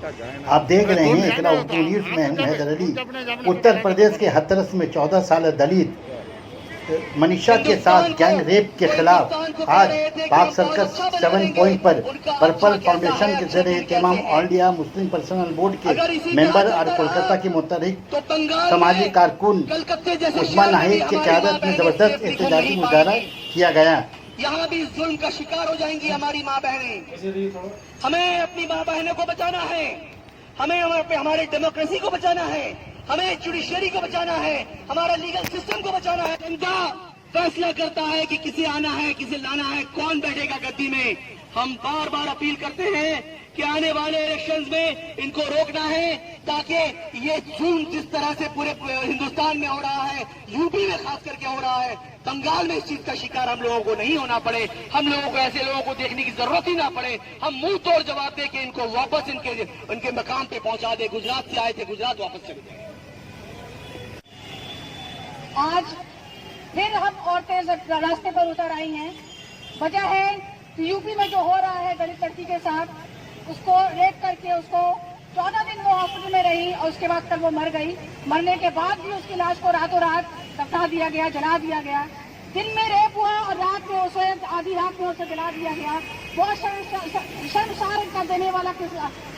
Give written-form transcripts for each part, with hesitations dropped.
आप देख रहे हैं इकरा उर्दू न्यूज़ में हैदर अली। उत्तर प्रदेश के हाथरस में 14 साल दलित मनीषा के साथ गैंग रेप के खिलाफ आज पाक सर्कस 7 पॉइंट पर पर्पल फाउंडेशन के जरिए तमाम all India Muslim personal board के मेंबर और कोलकाता के मुतहरिक समाजी कारकुन उस्मान नाहिद की क़यादत में ज़बरदस्त एहतजाजी मुजाहरा किया गया। यहाँ भी जुल्म का शिकार हो जाएंगी हमारी माँ बहनें। हमें अपनी माँ बहनों को बचाना है, हमें हमारे डेमोक्रेसी को बचाना है, हमें जुडिशरी को बचाना है, हमारा लीगल सिस्टम को बचाना है। जनता फैसला करता है कि किसे आना है, किसे लाना है, कौन बैठेगा गद्दी में। हम बार बार अपील करते हैं कि आने वाले इलेक्शंस में इनको रोकना है, ताकि ये जुल्म जिस तरह से पूरे हिंदुस्तान में हो रहा है, यूपी में खास करके हो रहा है, बंगाल में इस चीज का शिकार हम लोगों को नहीं होना पड़े। हम लोगों को ऐसे लोगों को देखने की जरूरत ही ना पड़े। हम मुंह तोड़ जवाब दे के इनको वापस इनके मकाम पे पहुंचा दे। गुजरात से आए थे, गुजरात वापस चले गए। आज फिर हम औरतें रास्ते पर उतर आई हैं। वजह है कि यूपी में जो हो रहा है दलित लड़की के साथ, उसको रेप करके उसको 14 दिन वो हॉस्पिटल में रही और उसके बाद कल वो मर गई। मरने के बाद भी उसकी लाश को रातों रात दफना दिया गया, जला दिया गया। दिन में रेप हुआ और रात में उसे आधी रात में उसे जला दिया गया। बहुत शर्मसार कर देने वाला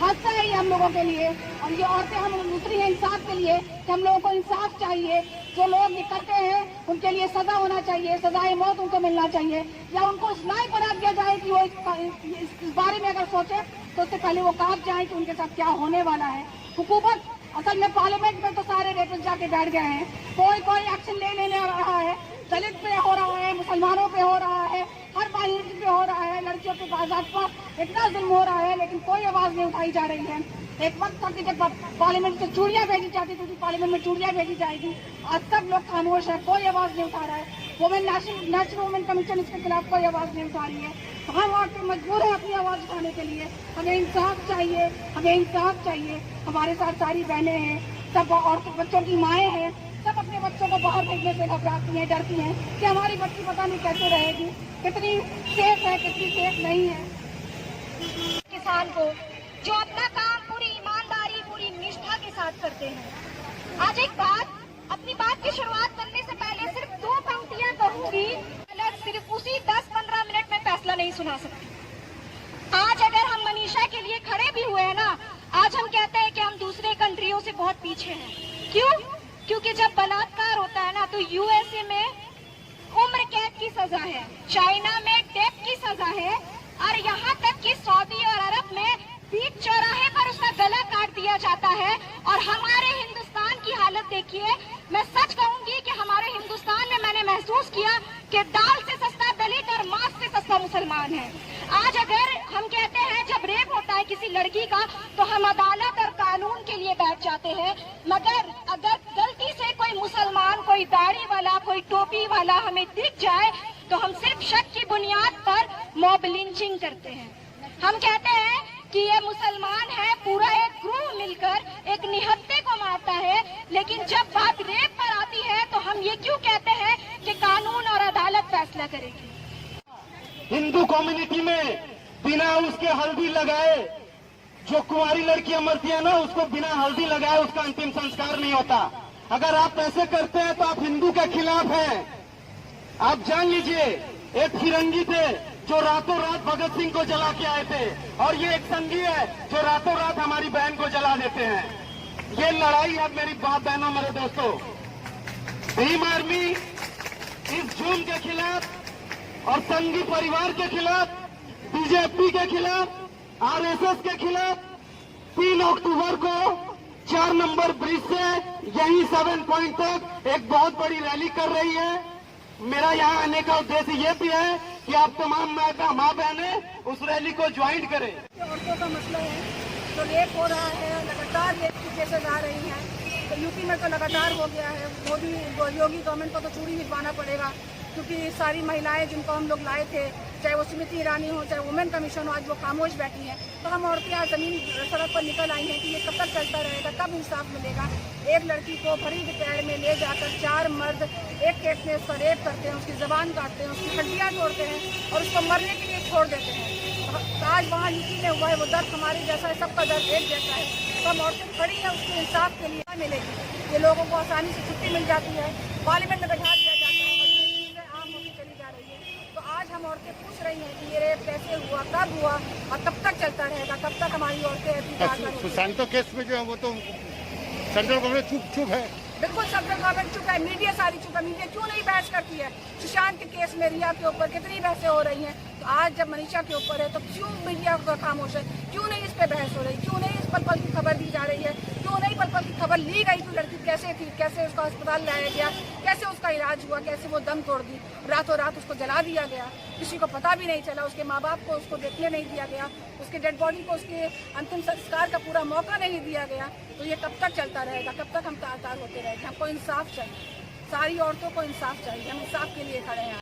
हादसा है ये हम लोगों के लिए। और ये औरतें हम उतरी हैं इंसाफ के लिए कि हम लोगों को इंसाफ चाहिए। जो लोग ये करते हैं उनके लिए सजा होना चाहिए, सजाए मौत उनको मिलना चाहिए, या उनको इस लायक बना दिया जाए कि वो इस बारे में अगर सोचे तो उससे पहले वो कांप जाए कि उनके साथ क्या होने वाला है। हुकूमत असल में पार्लियामेंट में तो सारे रेपिस्ट जाके बैठ गए हैं, कोई एक्शन लेने रहा है। दलित पे हो रहा है, मुसलमानों पे हो रहा है, हर माइनॉरिटी पे हो रहा है, लड़कियों के आजाद पर इतना जुल्म हो रहा है, लेकिन कोई आवाज नहीं उठाई जा रही है। एक वक्त तक जब पार्लियामेंट से चूड़ियां भेजी जाती थी, पार्लियामेंट में चूड़ियां भेजी जाएगी। आज सब लोग खामोश है, कोई आवाज नहीं उठा रहा है। नेशनल वुमेन कमीशन इसके खिलाफ कोई आवाज नहीं उठा रही है। हम औरतें मजबूर है अपनी आवाज उठाने के लिए। हमें इंसाफ चाहिए, हमें इंसाफ चाहिए। हमारे साथ सारी बहनें हैं, सब औरतों बच्चों की माएँ हैं, सब अपने बच्चों को बाहर भेजने से घबराती हैं, डरती हैं कि हमारी बच्ची पता नहीं कैसे रहेगी, कितनी सेफ है, कितनी सेफ नहीं है। किसान को जो अपना काम पूरी ईमानदारी, पूरी निष्ठा के साथ करते हैं। आज एक बात, अपनी बात की शुरुआत करने से पहले सिर्फ 2 पंक्तियां कहूंगी। सिर्फ उसी 10-15 मिनट में फैसला नहीं सुना सकती। आज अगर हम मनीषा के लिए खड़े भी हुए हैं ना, आज हम कहते हैं कि हम दूसरे कंट्रियों से बहुत पीछे हैं। क्यों? क्योंकि जब बलात्कार होता है ना, तो यूएसए में उम्र कैद की सजा है, चाइना में डेथ की सजा है, और यहाँ तक कि सऊदी और अरब में बीच चौराहे पर उसका गला काट दिया जाता है। और हमारे हिंदुस्तान की हालत देखिए। मैं सच कहूंगी कि हमारे हिंदुस्तान में मैंने महसूस किया कि दाल से सस्ता दलित और मांस से सस्ता मुसलमान है। आज अगर हम कहते हैं जब रेप होता है किसी लड़की का, तो हम अदालत और कानून के लिए बैठ जाते हैं, मगर अगर गलती से कोई मुसलमान, कोई दाढ़ी वाला, कोई टोपी वाला हमें दिख जाए, तो हम सिर्फ शक की बुनियाद पर मॉब लिंचिंग करते हैं। हम कहते हैं कि ये मुसलमान है, पूरा एक ग्रुप मिलकर एक निहत्थे को मारता है। लेकिन जब बात रेप पर आती है तो हम ये क्यों कहते हैं कि कानून और अदालत फैसला करेगी। हिंदू कम्युनिटी में बिना उसके हल्दी लगाए जो कुंवारी लड़कियां मरती है ना, उसको बिना हल्दी लगाए उसका अंतिम संस्कार नहीं होता। अगर आप ऐसे करते हैं तो आप हिंदू के खिलाफ हैं। आप जान लीजिए, एक फिरंगी थे जो रातों रात भगत सिंह को जला के आए थे, और ये एक संगी है जो रातों रात हमारी बहन को जला देते हैं। ये लड़ाई है मेरी बाप बहनों, मेरे दोस्तों। भीम आर्मी इस जुल्म के खिलाफ और संघी परिवार के खिलाफ, बीजेपी के खिलाफ, आरएसएस के खिलाफ 3 अक्टूबर को 4 नंबर ब्रिज से यही 7 पॉइंट तक एक बहुत बड़ी रैली कर रही है। मेरा यहाँ आने का उद्देश्य ये भी है कि आप तमाम माँ बहनें उस रैली को ज्वाइन करें। औरतों का मसला है, तो रेप हो रहा है, लगातार रेप की केसेस आ रही हैं। तो यूपी में तो लगातार हो गया है। मोदी योगी गवर्नमेंट को तो चूड़ी भिजवाना पड़ेगा, क्योंकि सारी महिलाएं जिनको हम लोग लाए थे, चाहे वो स्मृति ईरानी हो, चाहे वुमेन कमीशन हो, आज वो खामोश बैठी हैं। तो हम औरतें आज जमीन सड़क पर निकल आई हैं कि ये कब तक चलता रहेगा, कब इंसाफ मिलेगा। एक लड़की को भरी दोपहर में ले जाकर 4 मर्द एक केस में उसका रेप करते हैं, उसकी जबान काटते हैं, उसकी हड्डियाँ तोड़ते हैं और उसको मरने के लिए छोड़ देते हैं। तो आज वहाँ यूपी में हुआ है, वो दर्द हमारे जैसा है, सबका दर्द एक जैसा है। तो हम औरतें खड़ी हैं उसके इंसाफ के लिए मिलेगी। ये लोगों को आसानी से छुट्टी मिल जाती है, पार्लियामेंट में बैठा दिया जाता है और ये चीज़ें आम होती चली जा रही है। तो आज हम औरतें पूछ रही हैं कि ये रेप कैसे हुआ, कब हुआ और कब तक चलता रहेगा, कब तक हमारी औरतें ऐसी सुशांतो केस में जो है वो तो सेंट्रल गवर्नमेंट चुप है। बिल्कुल सेंट्रल गवर्नमेंट चुप है, मीडिया सारी चुप है। मीडिया क्यों नहीं बहस करती है? सुशांत के केस में रिया के ऊपर कितनी बहसें हो रही हैं, तो आज जब मनीषा के ऊपर है तो क्यों मीडिया का खामोश है? क्यों नहीं इस पे बहस हो रही? क्यों नहीं इस पल की खबर दी जा रही है? क्यों नहीं पल की खबर ली गई कि लड़की कैसे थी, कैसे उसका अस्पताल लाया गया, कैसे उसका इलाज हुआ, कैसे वो दम तोड़ दी, रातों रात उसको जला दिया गया, किसी को पता भी नहीं चला, उसके माँ बाप को उसको देखने नहीं दिया गया, उसके डेड बॉडी को उसके अंतिम संस्कार का पूरा मौका नहीं दिया गया। तो ये कब तक चलता रहेगा? कब तक हम तार होते रहेंगे? हमको इंसाफ चाहिए, सारी औरतों को इंसाफ चाहिए। हम इंसाफ के लिए खड़े हैं।